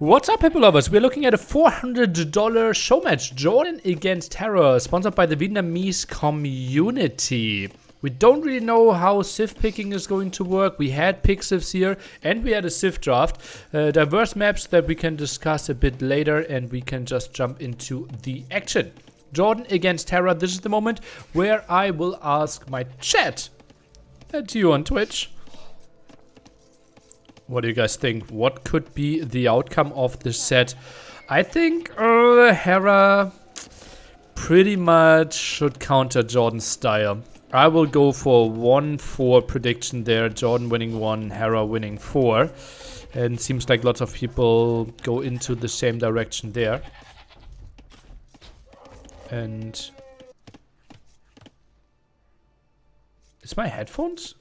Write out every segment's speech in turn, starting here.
What's up, people lovers? We're looking at a $400 Showmatch, JorDan against Hera, sponsored by the Vietnamese community. We don't really know how Civ picking is going to work. We had pick Civs here and we had a Civ draft. Diverse maps that we can discuss a bit later, and we can just jump into the action. JorDan against Hera. This is the moment where I will ask my chat and you on Twitch. What do you guys think? What could be the outcome of this set? I think Hera pretty much should counter JorDan's style. I will go for 1-4 prediction there. JorDan winning 1, Hera winning 4. And seems like lots of people go into the same direction there. And is my headphones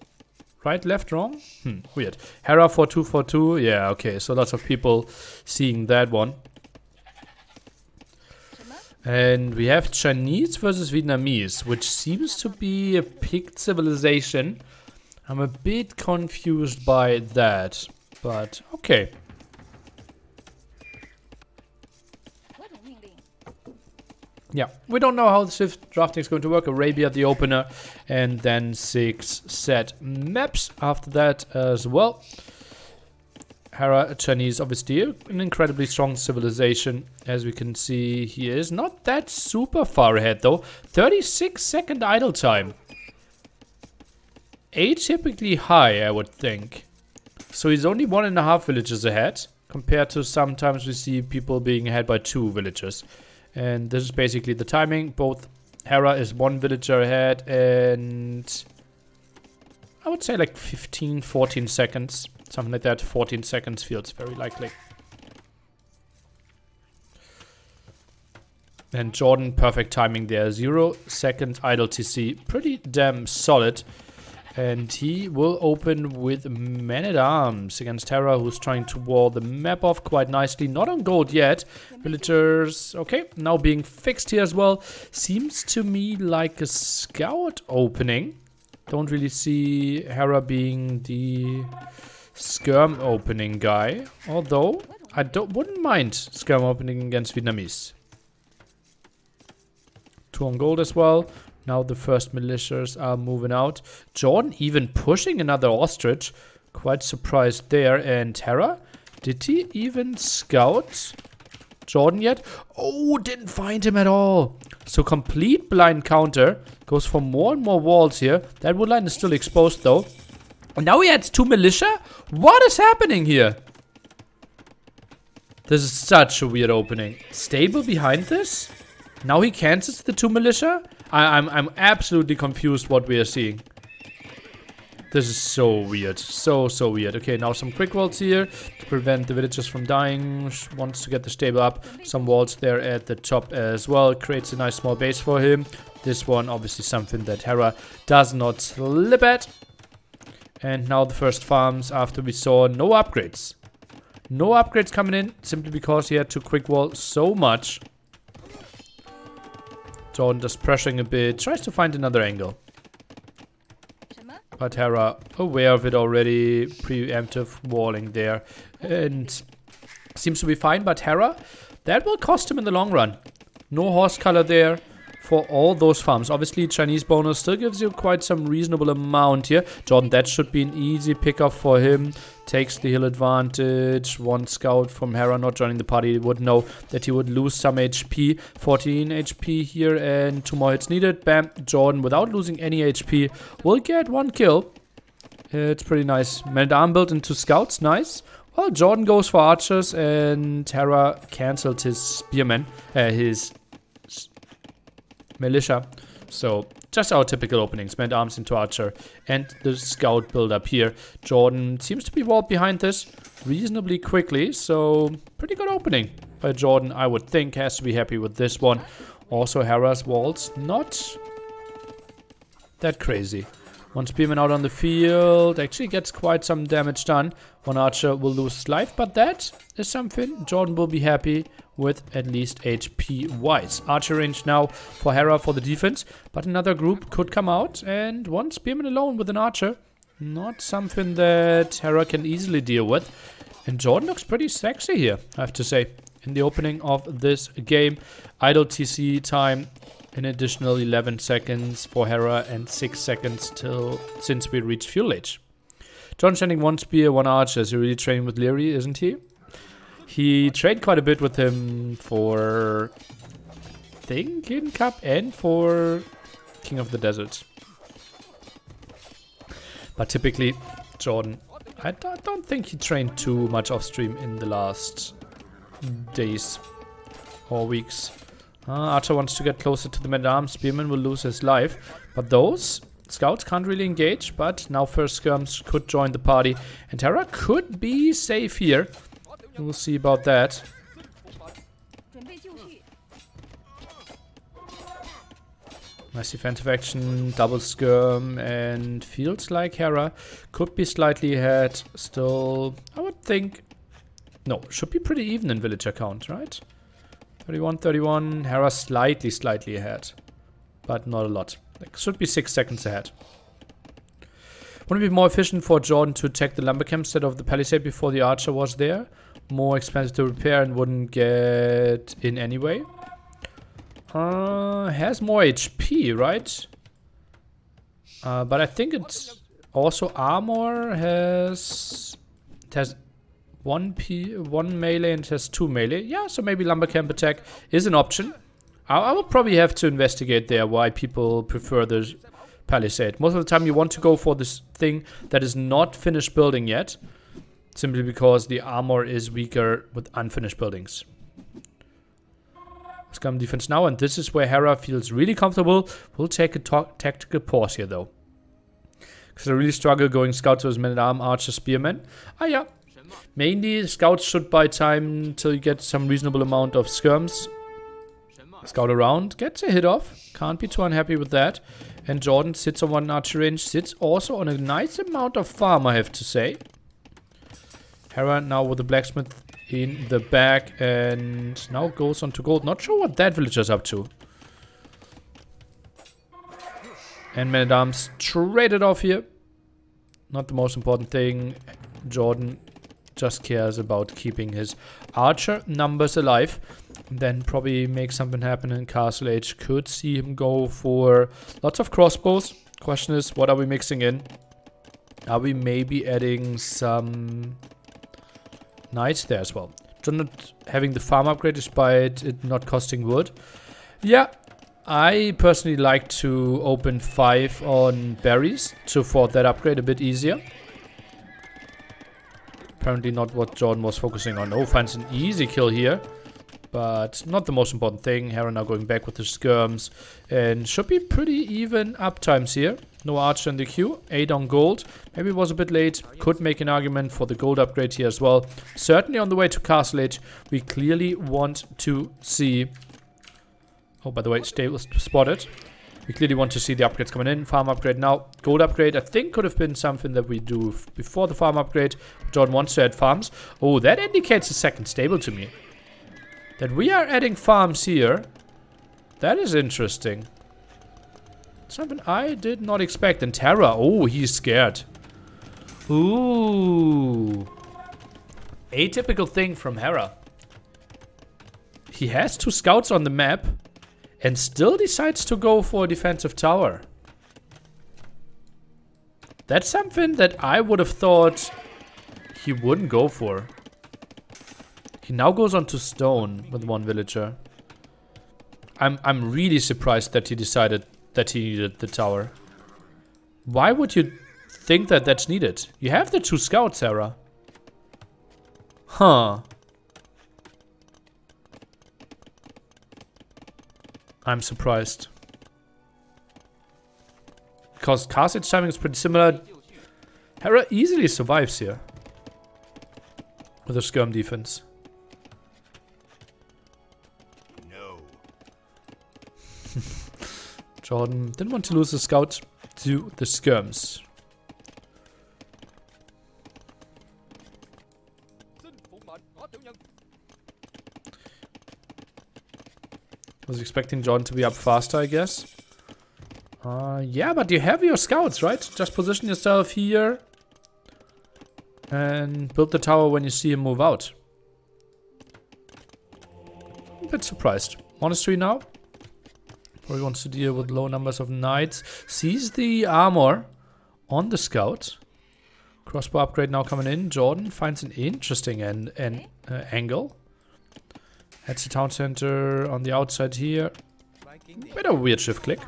right, left, wrong? Weird. Hera 4-2-4-2. Yeah, okay. So lots of people seeing that one. And we have Chinese versus Vietnamese, which seems to be a picked civilization. I'm a bit confused by that, but okay. Yeah, we don't know how the Civ drafting is going to work. Arabia, the opener, and then 6 set maps after that as well. Hera, Chinese, obviously an incredibly strong civilization. As we can see, he is not that super far ahead though. 36-second idle time. Atypically high, I would think. So he's only 1.5 villages ahead, compared to sometimes we see people being ahead by 2 villages. And this is basically the timing. Both Hera is 1 villager ahead, and I would say like 15, 14 seconds. Something like that. 14 seconds feels very likely. And JorDan, perfect timing there. 0 second idle TC. Pretty damn solid. And he will open with Man-at-Arms against Hera, who's trying to wall the map off quite nicely. Not on gold yet. Villagers, okay, now being fixed here as well. Seems to me like a scout opening. Don't really see Hera being the skirm opening guy. Although, I wouldn't mind skirm opening against Vietnamese. 2 on gold as well. Now the first militias are moving out. JorDan even pushing another ostrich. Quite surprised there. And Hera, did he even scout JorDan yet? Oh, didn't find him at all. So complete blind counter. Goes for more and more walls here. That wood line is still exposed though. And now he adds 2 militia? What is happening here? This is such a weird opening. Stable behind this? Now he cancels the 2 militia? I'm absolutely confused what we are seeing. This is so weird. So weird. Okay, now some quick walls here to prevent the villagers from dying. Wants to get the stable up. Some walls there at the top as well. Creates a nice small base for him. This one obviously something that Hera does not slip at. And now the first farms after we saw no upgrades. No upgrades coming in simply because he had to quick wall so much. JorDan just pressuring a bit, tries to find another angle. But Hera, aware of it already, preemptive walling there. And seems to be fine, but Hera, that will cost him in the long run. No horse color there for all those farms. Obviously, Chinese bonus still gives you quite some reasonable amount here. JorDan, that should be an easy pickup for him. Takes the hill advantage. 1 scout from Hera not joining the party. He would know that he would lose some HP. 14 HP here and 2 more hits needed. Bam. JorDan, without losing any HP, will get 1 kill. It's pretty nice. Man-at-Arm built into scouts. Nice. Well, JorDan goes for archers and Hera cancelled his spearmen. His militia. So just our typical openings. Man-at-Arms into archer and the scout build up here. JorDan seems to be walled behind this reasonably quickly. So pretty good opening by JorDan, I would think. Has to be happy with this one. Also Hera's walls not that crazy. 1 spearman out on the field. Actually gets quite some damage done. 1 archer will lose his life, but that is something JorDan will be happy with, at least HP wise. Archer range now for Hera for the defense, but another group could come out, and 1 spearman alone with an archer. Not something that Hera can easily deal with. And JorDan looks pretty sexy here, I have to say. In the opening of this game, idle TC time, an additional 11 seconds for Hera and 6 seconds since we reached fuel age. JorDan sending 1 spear, 1 archer. Is he really training with Leary, isn't he? He trained quite a bit with him for King Cup and for King of the Desert. But typically, JorDan, I don't think he trained too much off stream in the last days or weeks. Archer wants to get closer to the man-at-arms. Spearman will lose his life. But those scouts can't really engage. But now first skirms could join the party. And Hera could be safe here. We'll see about that. Nice defensive action, double skirm, and feels like Hera could be slightly ahead. Still, I would think... No, should be pretty even in villager count, right? 31-31, Hera slightly ahead. But not a lot. Like, should be 6 seconds ahead. Wouldn't it be more efficient for JorDan to attack the lumber camp instead of the palisade before the archer was there? More expensive to repair and wouldn't get in anyway. Has more HP, right? But I think it's also armor has... It has 1 melee and it has 2 melee. Yeah, so maybe lumber camp attack is an option. I will probably have to investigate there why people prefer the palisade. Most of the time you want to go for this thing that is not finished building yet. Simply because the armor is weaker with unfinished buildings. Scum defense now, and this is where Hera feels really comfortable. We'll take a tactical pause here though. Because I really struggle going scouts versus man-at-arm, archer, spearman. Yeah. Mainly scouts should buy time until you get some reasonable amount of skirms. Scout around, gets a hit off. Can't be too unhappy with that. And JorDan sits on 1 archer range, sits also on a nice amount of farm, I have to say. Hera now with the blacksmith in the back and now goes on to gold. Not sure what that villager's up to. And man-at-arms traded off here. Not the most important thing. JorDan just cares about keeping his archer numbers alive. And then probably make something happen in Castle Age. Could see him go for lots of crossbows. Question is, what are we mixing in? Are we maybe adding some... Knights there as well. Not having the farm upgrade despite it not costing wood. Yeah, I personally like to open 5 on berries to afford that upgrade a bit easier. Apparently not what JorDan was focusing on. Oh, finds an easy kill here. But not the most important thing. Hera now going back with the skirms. And should be pretty even uptimes here. No archer in the queue. 8 on gold. Maybe it was a bit late. Could make an argument for the gold upgrade here as well. Certainly on the way to Castle Age. We clearly want to see... Oh, by the way, stay spotted. We clearly want to see the upgrades coming in. Farm upgrade now. Gold upgrade I think could have been something that we do before the farm upgrade. JorDan wants to add farms. Oh, that indicates a second stable to me. That we are adding farms here. That is interesting. Something I did not expect. And Hera, oh, he's scared. Ooh. Atypical thing from Hera. He has 2 scouts on the map and still decides to go for a defensive tower. That's something that I would have thought he wouldn't go for. He now goes on to stone with 1 villager. I'm really surprised that he decided that he needed the tower. Why would you think that that's needed? You have the 2 scouts, Hera. Huh. I'm surprised. Because Castle timing is pretty similar. Hera easily survives here. With a skirm defense. JorDan didn't want to lose the scout to the skirms. Was expecting JorDan to be up faster, I guess. Yeah, but you have your scouts, right? Just position yourself here. and build the tower when you see him move out. A bit surprised. Monastery now. Probably wants to deal with low numbers of knights. Sees the armor on the scout. Crossbow upgrade now coming in. JorDan finds an interesting angle. That's the town center on the outside here. Bit of a weird shift click.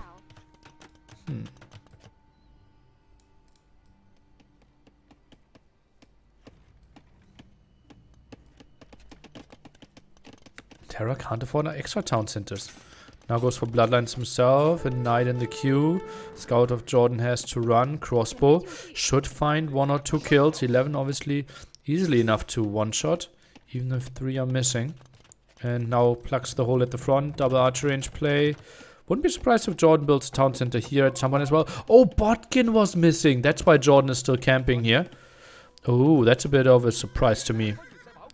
Hera can't afford extra town centers. Now goes for Bloodlines himself. A knight in the queue. Scout of JorDan has to run. Crossbow. Should find 1 or 2 kills. 11 obviously easily enough to one-shot. Even if 3 are missing. And now plugs the hole at the front. Double archer range play. Wouldn't be surprised if JorDan builds a town center here at some point as well. Oh, Botkin was missing. That's why JorDan is still camping here. Oh, that's a bit of a surprise to me.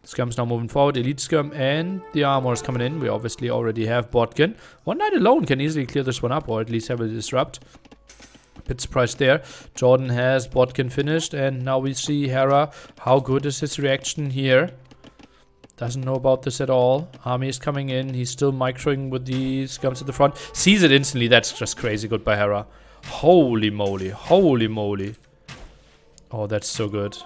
Skirm's now moving forward. Elite Skirm and the armor is coming in. We obviously already have Botkin. One knight alone can easily clear this one up, or at least have a disrupt. Bit surprised there. JorDan has Botkin finished, and now we see Hera. How good is his reaction here? Doesn't know about this at all. Army is coming in. He's still microing with the Skirms at the front. Sees it instantly. That's just crazy good by Hera. Holy moly. Holy moly. Oh, that's so good.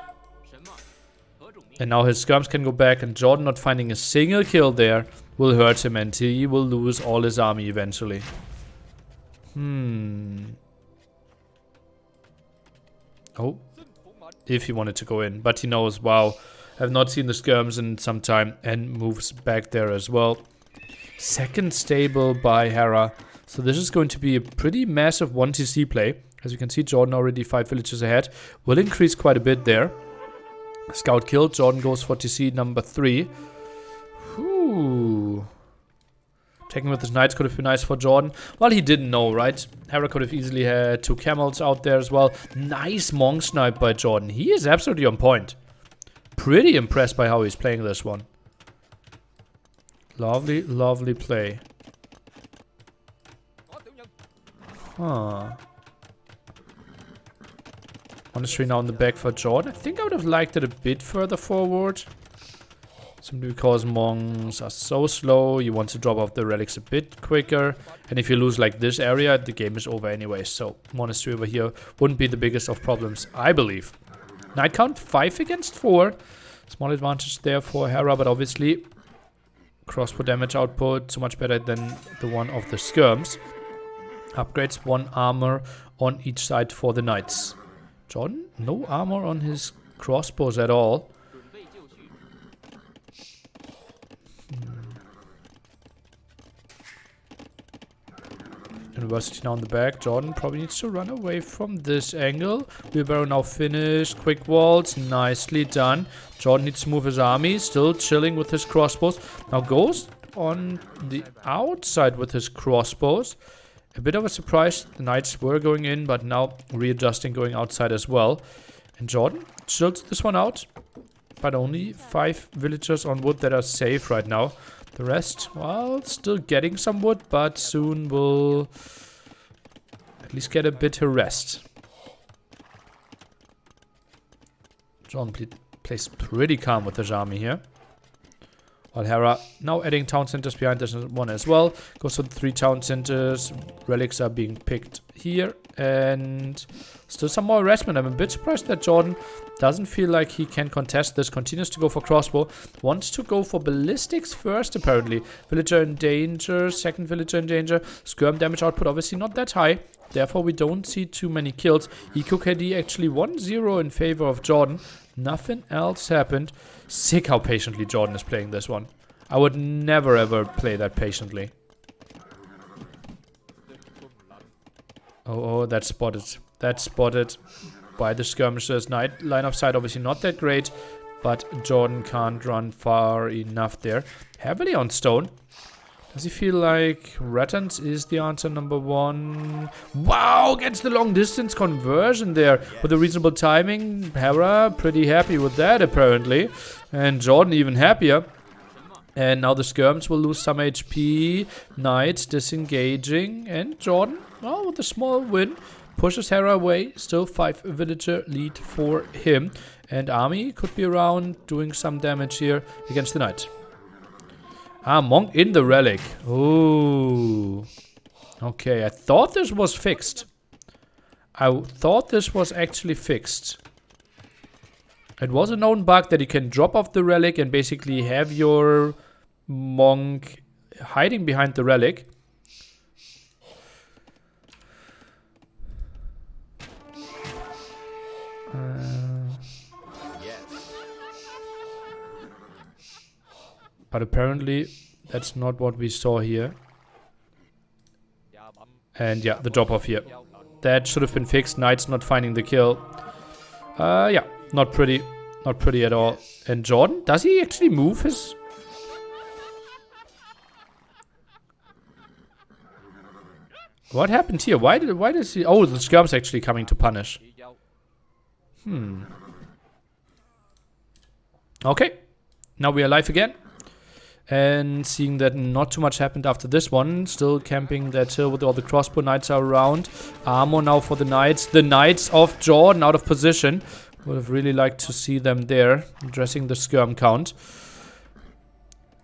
And now his Skirms can go back, and JorDan not finding a single kill there will hurt him, and he will lose all his army eventually. Oh. If he wanted to go in. But he knows, wow, I've not seen the Skirms in some time, and moves back there as well. Second stable by Hera. So this is going to be a pretty massive 1TC play. As you can see, JorDan already 5 villages ahead. Will increase quite a bit there. Scout killed. JorDan goes for TC number 3. Whew. Taking with his knights could have been nice for JorDan. Well, he didn't know, right? Hera could have easily had 2 camels out there as well. Nice monk snipe by JorDan. He is absolutely on point. Pretty impressed by how he's playing this one. Lovely, lovely play. Huh. Monastery now in the back for JorDan. I think I would have liked it a bit further forward. Simply because monks are so slow. You want to drop off the relics a bit quicker. And if you lose like this area, the game is over anyway. So monastery over here wouldn't be the biggest of problems, I believe. Knight count 5 against 4. Small advantage there for Hera, but obviously crossbow damage output so much better than the one of the Skirms. Upgrades 1 armor on each side for the knights. JorDan, no armor on his crossbows at all. University now in the back. JorDan probably needs to run away from this angle. Wheelbarrow now finished. Quick walls. Nicely done. JorDan needs to move his army. Still chilling with his crossbows. Now goes on the outside with his crossbows. A bit of a surprise. The knights were going in, but now readjusting, going outside as well. And JorDan chills this one out. But only 5 villagers on wood that are safe right now. The rest, well, still getting some wood, but soon will at least get a bit harassed. JorDan plays pretty calm with his army here. While Hera now adding town centers behind this one as well. Goes for the 3 town centers. Relics are being picked here. And still some more harassment. I'm a bit surprised that JorDan doesn't feel like he can contest this. Continues to go for crossbow. Wants to go for ballistics first, apparently. Villager in danger. Second villager in danger. Skirm damage output obviously not that high. Therefore, we don't see too many kills. Eco KD actually 1-0 in favor of JorDan. Nothing else happened. Sick how patiently JorDan is playing this one. I would never ever play that patiently. Oh, that's spotted. That's spotted by the skirmishers. Night line of sight obviously not that great, but JorDan can't run far enough there. Heavily on stone. Does he feel like Ratans is the answer number 1? Wow, gets the long distance conversion there with a reasonable timing. Hera pretty happy with that apparently. And JorDan even happier. And now the skirms will lose some HP. Knights disengaging. And JorDan, well, with a small win, pushes Hera away. Still 5 villager lead for him. And army could be around doing some damage here against the knight. Ah, monk in the relic. Ooh. Okay, I thought this was fixed. I thought this was actually fixed. It was a known bug that you can drop off the relic and basically have your monk hiding behind the relic. But apparently that's not what we saw here. And yeah, the drop off here. That should have been fixed. Knight's not finding the kill. Yeah, not pretty. Not pretty at all. And JorDan, does he actually move his... What happened here? Why does he... Oh, the skirm's actually coming to punish. Okay. Now we are live again. And seeing that not too much happened after this one. Still camping that hill with all the crossbow knights are around. Armor now for the knights. The knights of JorDan out of position. Would have really liked to see them there. Addressing the skirm count.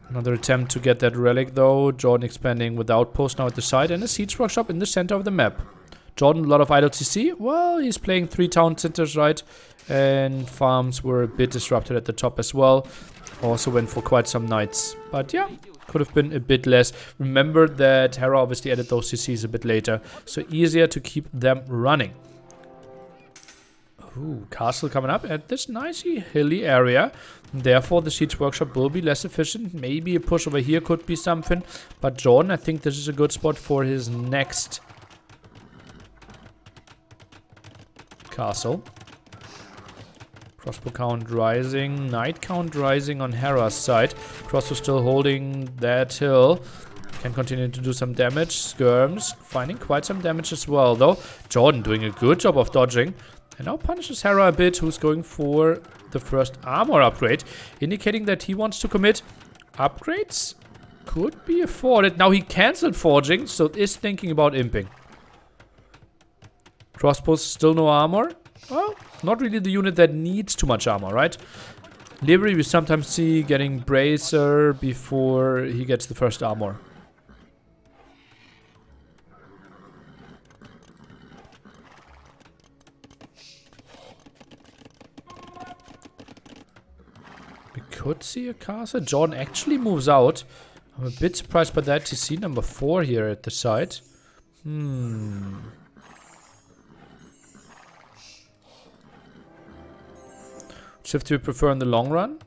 Another attempt to get that relic though. JorDan expanding with outpost now at the side. And a siege workshop in the center of the map. JorDan, a lot of idle TC. Well, he's playing 3 town centers, right? And farms were a bit disrupted at the top as well. Also went for quite some knights. But yeah, could have been a bit less. Remember that Hera obviously added those CCs a bit later. So easier to keep them running. Ooh, castle coming up at this nicely hilly area. Therefore, the siege workshop will be less efficient. Maybe a push over here could be something. But JorDan, I think this is a good spot for his next castle. Crossbow count rising. Knight count rising on Hera's side. Crossbow still holding that hill. Can continue to do some damage. Skirms finding quite some damage as well, though. JorDan doing a good job of dodging. And now punishes Hera a bit, who's going for the first armor upgrade. Indicating that he wants to commit. Upgrades could be afforded. Now he cancelled forging, so is thinking about imping. Crossbows still no armor. Well, not really the unit that needs too much armor, right? Livery we sometimes see getting bracer before he gets the first armor. We could see a castle. JorDan actually moves out. I'm a bit surprised by that. TC number 4 here at the side. Shift we prefer in the long run.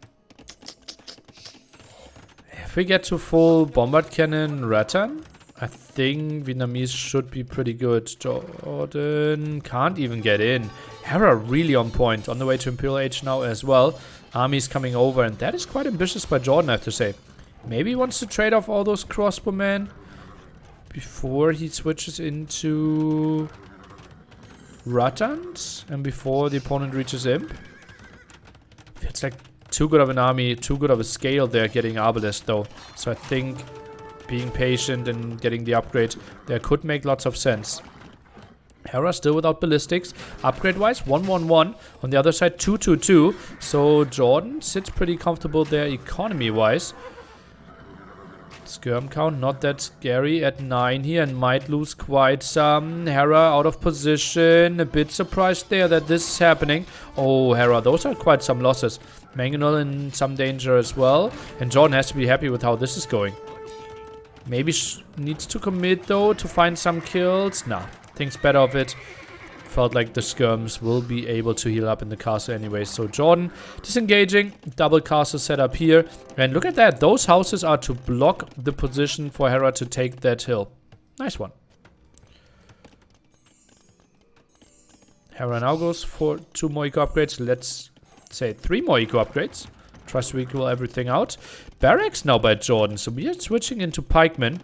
If we get to full bombard cannon Rattan, I think Vietnamese should be pretty good. JorDan can't even get in. Hera really on point. On the way to Imperial Age now as well. Armies coming over, and that is quite ambitious by JorDan, I have to say. Maybe he wants to trade off all those crossbowmen before he switches into Rattans and before the opponent reaches Imp. It's like too good of an army, too good of a scale there getting Arbalest though. So I think being patient and getting the upgrade there could make lots of sense. Hera still without ballistics. Upgrade wise 1-1-1. On the other side 2-2-2. So JorDan sits pretty comfortable there economy wise. Skirm count not that scary at 9 here and might lose quite some. Hera out of position. A bit surprised there that this is happening. Oh, Hera, those are quite some losses. Mangonel in some danger as well. And JorDan has to be happy with how this is going. Maybe needs to commit though to find some kills. Nah, thinks better of it. Felt like the skirms will be able to heal up in the castle anyway. So JorDan disengaging. Double castle set up here. And look at that. Those houses are to block the position for Hera to take that hill. Nice one. Hera now goes for 2 more eco upgrades. Let's say 3 more eco upgrades. Tries to equal everything out. Barracks now by JorDan. So we are switching into pikemen.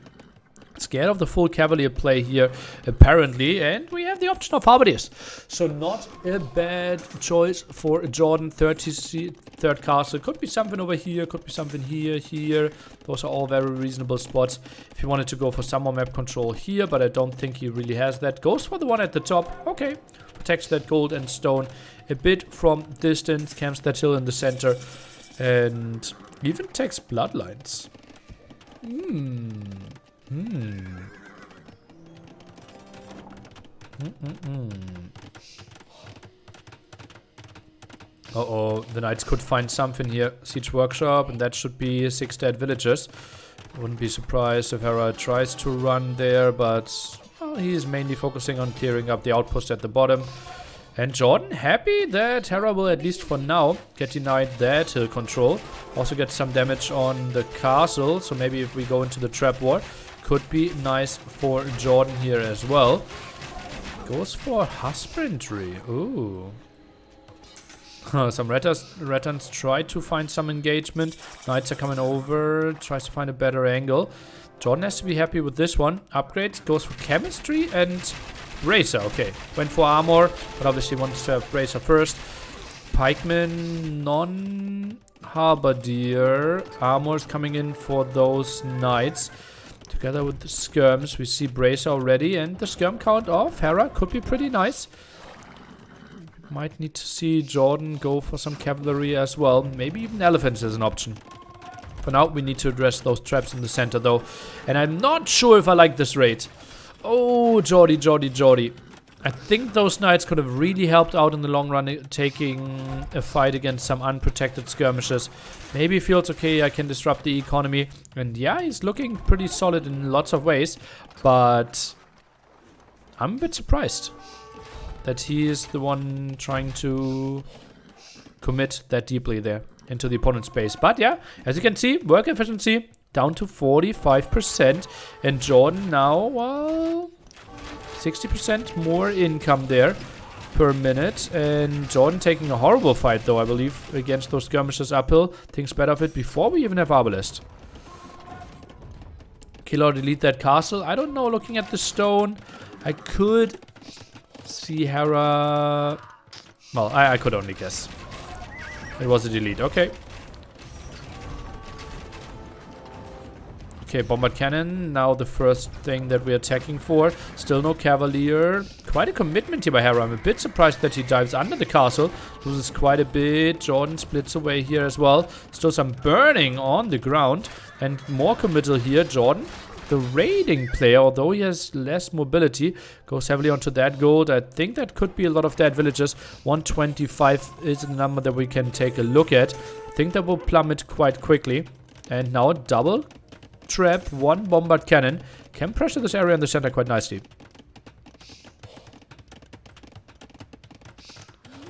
Scared of the full cavalier play here, apparently. And we have the option of halberdiers. So not a bad choice for JorDan. 3rd castle. Could be something over here. Could be something here. Those are all very reasonable spots. If he wanted to go for some more map control here, but I don't think he really has that. Goes for the one at the top. Okay. protects that gold and stone a bit from distance, camps that hill in the center, and even takes bloodlines. Uh-oh, the knights could find something here. Siege workshop, and that should be 6 dead villagers. Wouldn't be surprised if Hera tries to run there, but well, he is mainly focusing on clearing up the outpost at the bottom. And JorDan happy that Hera will, at least for now, get denied that hill control. Also get some damage on the castle, so maybe if we go into the trap war, could be nice for JorDan here as well. Goes for husbandry. Ooh. Some Rettans try to find some engagement. Knights are coming over. Tries to find a better angle. JorDan has to be happy with this one. Upgrade goes for chemistry and Bracer. Okay. Went for armor, but obviously wants to have Bracer first. Pikeman, non-Halberdier. Armor's coming in for those knights. Together with the skirms, we see Bracer already. And the skirm count of Hera could be pretty nice. Might need to see JorDan go for some cavalry as well. Maybe even elephants as an option. For now, we need to address those traps in the center, though. And I'm not sure if I like this raid. Oh, Jordy. I think those knights could have really helped out in the long run, taking a fight against some unprotected skirmishes. Maybe he feels, okay, I can disrupt the economy. And yeah, he's looking pretty solid in lots of ways. But I'm a bit surprised that he is the one trying to commit that deeply there into the opponent's base. But yeah, as you can see, work efficiency down to 45%. And JorDan now, well, 60% more income there per minute. And JorDan taking a horrible fight, though, I believe, against those skirmishes uphill. Thinks better of it before we even have Arbalest. Kill or delete that castle. I don't know, looking at the stone, I could see Hera. Well, I could only guess. It was a delete. Okay. Okay, bombard cannon. Now the first thing that we're attacking for. Still no cavalier. Quite a commitment here by Hera. I'm a bit surprised that he dives under the castle. Loses quite a bit. JorDan splits away here as well. Still some burning on the ground. And more committal here. JorDan, the raiding player, although he has less mobility, goes heavily onto that gold. I think that could be a lot of dead villages. 125 is the number that we can take a look at. I think that will plummet quite quickly. And now a double trap, 1 bombard cannon. Can pressure this area in the center quite nicely.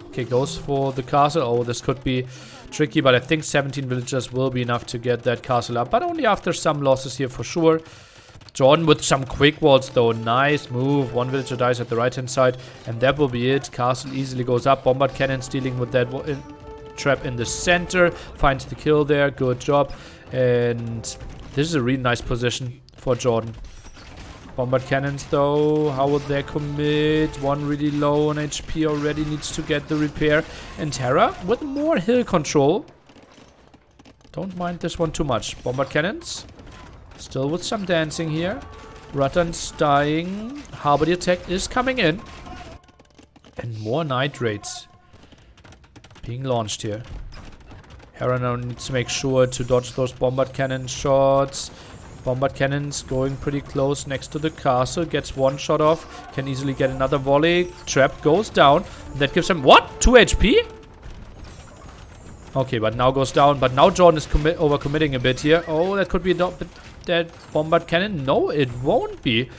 Okay, goes for the castle. Oh, this could be tricky, but I think 17 villagers will be enough to get that castle up, but only after some losses here for sure. JorDan with some quick walls, though. Nice move. 1 villager dies at the right hand side, and that will be it. Castle easily goes up. Bombard cannons dealing with that trap in the center. Finds the kill there. Good job. And this is a really nice position for JorDan. Bombard cannons, though, how would they commit? 1 really low on HP already, needs to get the repair. And Hera with more hill control. Don't mind this one too much. Bombard cannons. Still with some dancing here. Rattan's dying. Halberdier attack is coming in. And more night raids being launched here. Hera now needs to make sure to dodge those bombard cannon shots. Bombard cannons going pretty close next to the castle. Gets 1 shot off. Can easily get another volley. Trap goes down. That gives him, what? 2 HP? Okay, but now goes down. But now JorDan is overcommitting a bit here. Oh, that could be that bombard cannon. No, it won't be.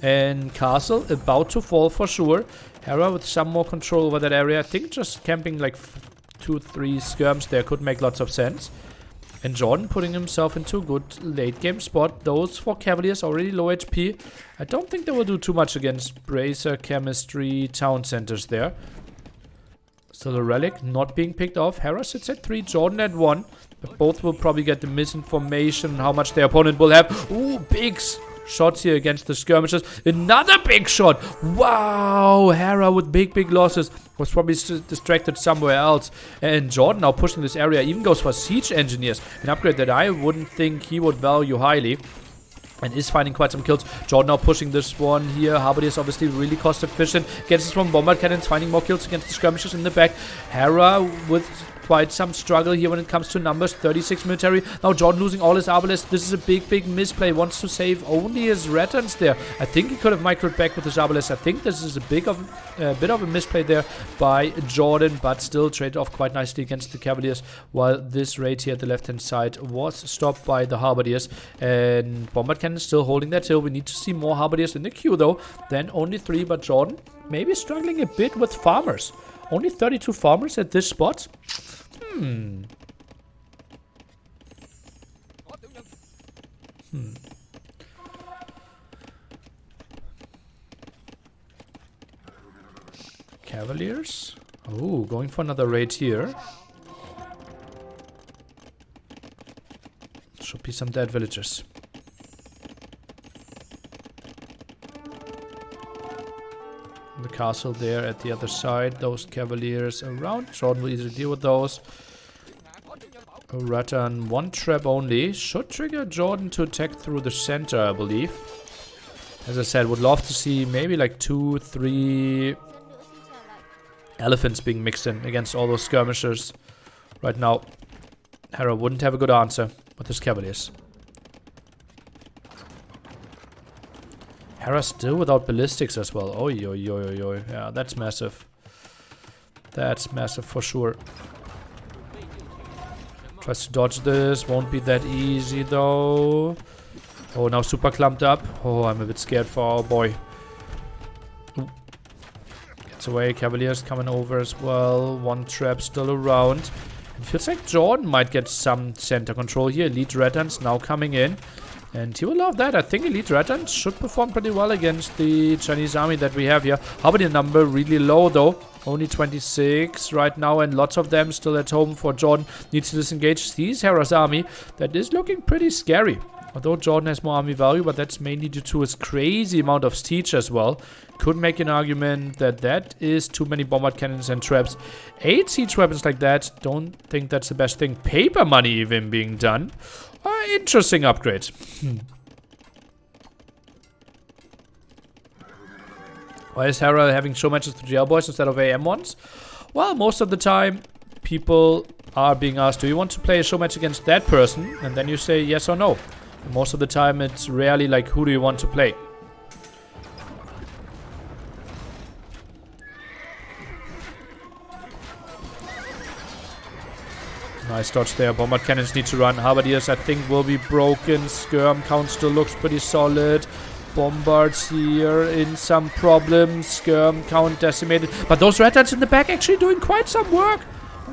And castle about to fall for sure. Hera with some more control over that area. I think just camping like 2-3 skirms there could make lots of sense. And JorDan putting himself into a good late game spot. Those 4 cavaliers already low HP. I don't think they will do too much against Bracer, chemistry, town centers there. Still a relic not being picked off. Hera sits at 3, JorDan at 1. But both will probably get the misinformation how much their opponent will have. Ooh, big shots here against the skirmishers. Another big shot. Wow, Hera with big losses. Was probably distracted somewhere else. And JorDan now pushing this area. Even goes for siege engineers. An upgrade that I wouldn't think he would value highly. and is finding quite some kills. JorDan now pushing this one here. Halberdiers obviously really cost efficient. Gets this from bombard cannons, finding more kills against the skirmishers in the back. Hera with quite some struggle here when it comes to numbers. 36 military. Now JorDan losing all his arbalists. This is a big misplay. Wants to save only his Ratans there. I think he could have microed back with his arbalists. I think this is a bit of a misplay there by JorDan, but still traded off quite nicely against the Cavaliers, while this raid here at the left hand side was stopped by the Halberdiers. And bombard cannon still holding that hill. We need to see more Halberdiers in the queue though. Then only 3, but JorDan maybe struggling a bit with farmers. Only 32 farmers at this spot. Cavaliers. Oh, going for another raid here. Should be some dead villagers. The castle there at the other side. Those cavaliers around. JorDan will easily deal with those. A Ratan, 1 trap only. Should trigger JorDan to attack through the center, I believe. As I said, would love to see maybe like 2, 3 elephants being mixed in against all those skirmishers. Right now, Hera wouldn't have a good answer with his cavaliers. Hera still without ballistics as well. Oi. Yeah, that's massive. That's massive for sure. Tries to dodge this. Won't be that easy though. Oh, now super clumped up. Oh, I'm a bit scared for our boy. Ooh. Gets away. Cavaliers coming over as well. 1 trap still around. It feels like JorDan might get some center control here. Elite Ratans now coming in. And he will love that. I think Elite Ratans should perform pretty well against the Chinese army that we have here. Halberdier number really low though. Only 26 right now, and lots of them still at home for JorDan. Needs to disengage. Sees Hera's army. That is looking pretty scary. Although JorDan has more army value, but that's mainly due to his crazy amount of siege as well. Could make an argument that that is too many bombard cannons and traps. 8 siege weapons like that. Don't think that's the best thing. Paper money even being done. Interesting upgrade. Why is Hera having show matches to jail boys instead of AM ones? Well, most of the time people are being asked, do you want to play a show match against that person? And then you say yes or no. And most of the time it's rarely like, who do you want to play? Nice dodge there. Bombard cannons need to run. Halberdiers, I think, will be broken. Skirm count still looks pretty solid. Bombards here in some problems. Skirm count decimated. But those Ratans in the back actually doing quite some work.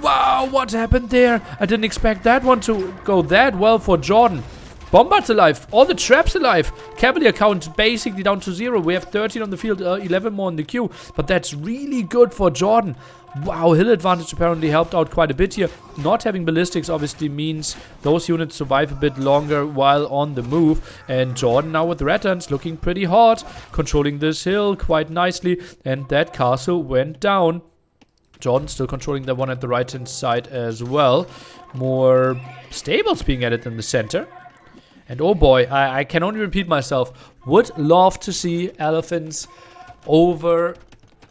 Wow, what happened there? I didn't expect that one to go that well for JorDan. Bombards alive. All the traps alive. Cavalier count basically down to 0. We have 13 on the field, 11 more in the queue. But that's really good for JorDan. Wow, hill advantage apparently helped out quite a bit here. Not having ballistics obviously means those units survive a bit longer while on the move. And JorDan now with Ratans looking pretty hot. Controlling this hill quite nicely. And that castle went down. JorDan still controlling the one at the right hand side as well. More stables being added in the center. And oh boy, I can only repeat myself. Would love to see elephants over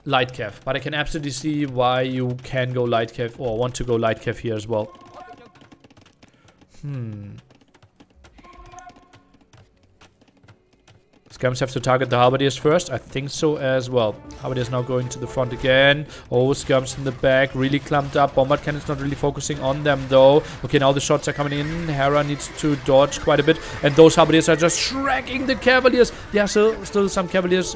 light cav, but I can absolutely see why you can go light cav or want to go light cav here as well. Skirms have to target the Halberdiers first. I think so as well. Halberdiers now going to the front again. Oh, Skirms in the back. Really clumped up. Bombard cannon's not really focusing on them though. Okay, now the shots are coming in. Hera needs to dodge quite a bit. And those Halberdiers are just shredding the Cavaliers. There are still some Cavaliers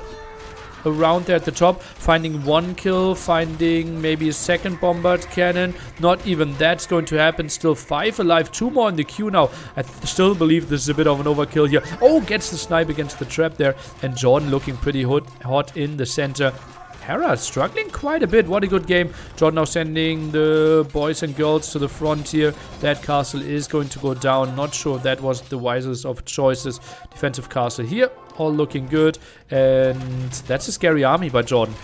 around there at the top, finding 1 kill, finding maybe a second bombard cannon. Not even that's going to happen. Still 5 alive, 2 more in the queue now. I still believe this is a bit of an overkill here. Oh, gets the snipe against the trap there, and JorDan looking pretty hot in the center. Hera struggling quite a bit. What a good game. JorDan now sending the boys and girls to the front here. That castle is going to go down. Not sure if that was the wisest of choices. Defensive castle here. All looking good. And that's a scary army by JorDan.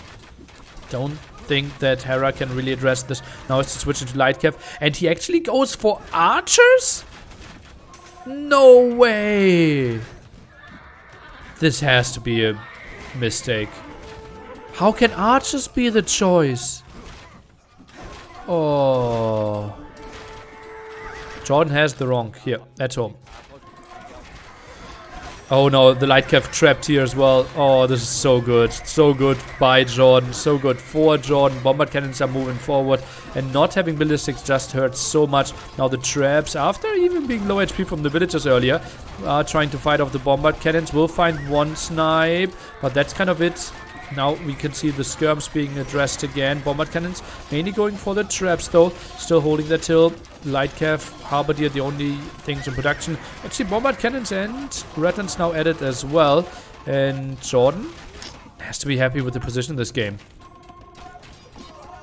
Don't think that Hera can really address this. Now it's switching to light cav. And he actually goes for archers? No way. This has to be a mistake. How can archers be the choice? Oh. JorDan has the wrong here at home. Oh no, the light cav trapped here as well. Oh, this is so good. So good by JorDan. So good for JorDan. Bombard cannons are moving forward. And not having ballistics just hurts so much. Now the traps, after even being low HP from the villagers earlier, are trying to fight off the bombard cannons. Will find one snipe. But that's kind of it. Now we can see the skirms being addressed again. Bombard cannons mainly going for the traps though. Still holding that hill. Light cav, halberdier, the only things in production. Actually, bombard cannons and ratans now added as well. And JorDan has to be happy with the position in this game.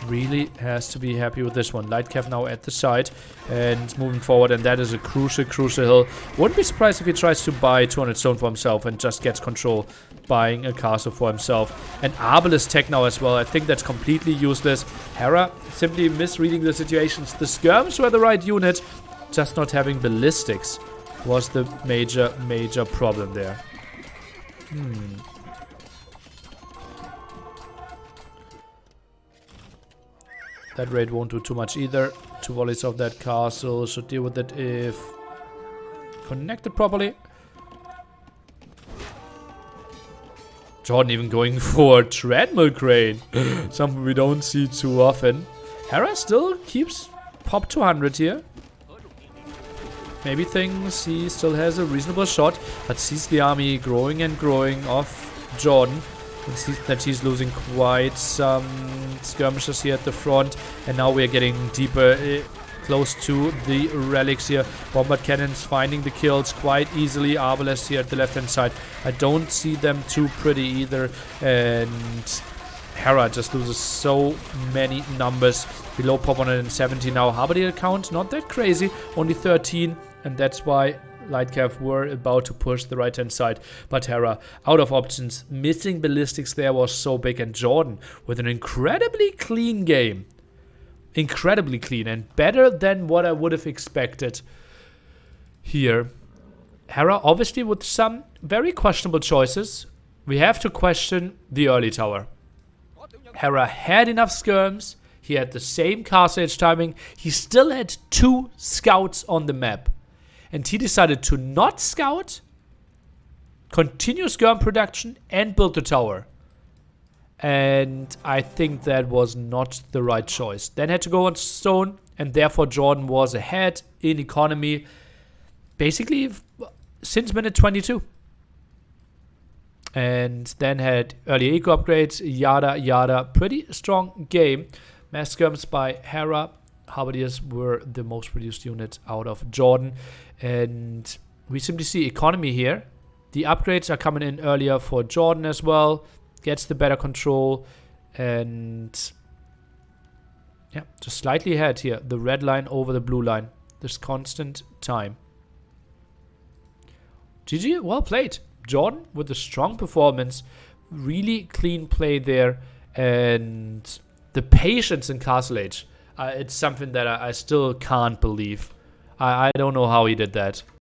Really has to be happy with this one. Light cav now at the side and moving forward, and that is a crucial hill. Wouldn't be surprised if he tries to buy 200 stone for himself and just gets control, buying a castle for himself. And Arbelist tech now as well. I think that's completely useless. Hera simply misreading the situations. The skirms were the right unit, just not having ballistics was the major problem there. That raid won't do too much either. 2 volleys of that castle should deal with it if connected properly. JorDan even going for treadmill crane. Something we don't see too often. Hera still keeps pop 200 here. Maybe thinks he still has a reasonable shot, but sees the army growing and growing off JorDan. And sees that he's losing quite some skirmishes here at the front. And now we're getting deeper, close to the relics here. Bombard cannons finding the kills quite easily. Arbalest here at the left-hand side. I don't see them too pretty either. And Hera just loses so many numbers. Below pop 170 now. Halberdier count, not that crazy. Only 13. And that's why Light cav were about to push the right-hand side, but Hera out of options. Missing ballistics there was so big, and JorDan with an incredibly clean game. Incredibly clean and better than what I would have expected here. Hera obviously with some very questionable choices. We have to question the early tower. Hera had enough skirms. He had the same castle age timing. He still had 2 scouts on the map. And he decided to not scout, continue skirm production, and build the tower. And I think that was not the right choice. Then had to go on stone, and therefore JorDan was ahead in economy, basically since minute 22. And then had early eco upgrades, yada. Pretty strong game. Mass skirms by Hera. Halberdiers were the most produced unit out of JorDan. And we simply see economy here. The upgrades are coming in earlier for JorDan as well. Gets the better control. And yeah, just slightly ahead here. The red line over the blue line. This constant time. GG, well played. JorDan with a strong performance. Really clean play there. And the patience in Castle Age. It's something that I still can't believe. I don't know how he did that.